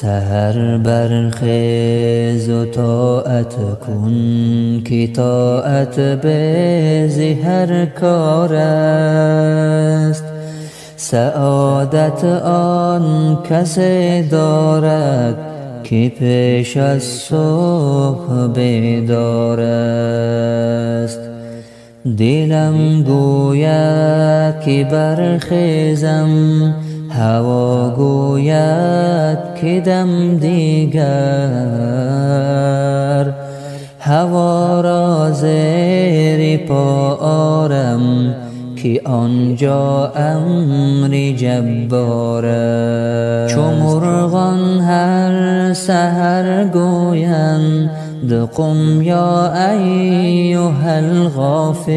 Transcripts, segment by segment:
سحر برخیز و طاعت کن که طاعت به هر کار است. سعادت آن کسی دارد که پیش از صبح بیدار است. دلم گوید که برخیزم، هوا گوید که دم دیگر. هوا را زیر پا آرم که آنجا امر جبار است. چو مرغان هر سحر گویند قم یا ایها الغافل،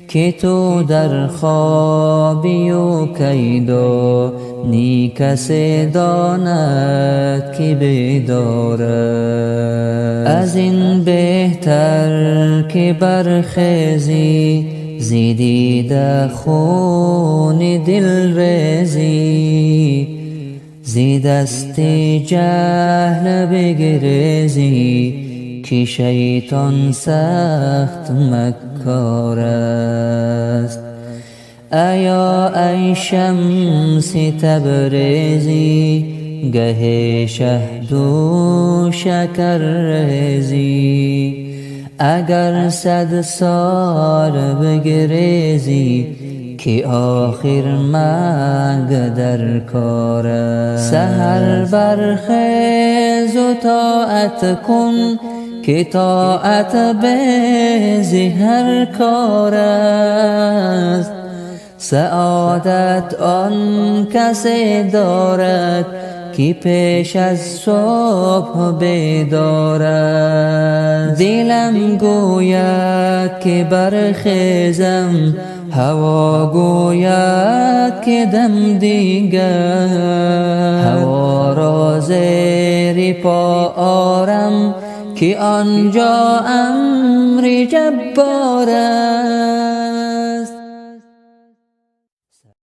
که تو در خوابی و کیدانی کسی داند که بیدار است. از این بهتر که برخیزی زیدیده خون دل ریزی، زی دست جهل بگریزی که شیطان سخت مکار است. ایا ای شمس تبریزی، گه شهد و شکر ریزی. اگر 100 سال بگریزی که آخر مرگ در کار است. سحر برخیز و طاعت کن که طاعت به هر کار است. سعادت آن کسی دارد که پیش از صبح بیدار است. دلم گوید که برخیزم، هوا گوید که دم دیگر. هوا را زیر پا آرم که آنجا امر جبار است.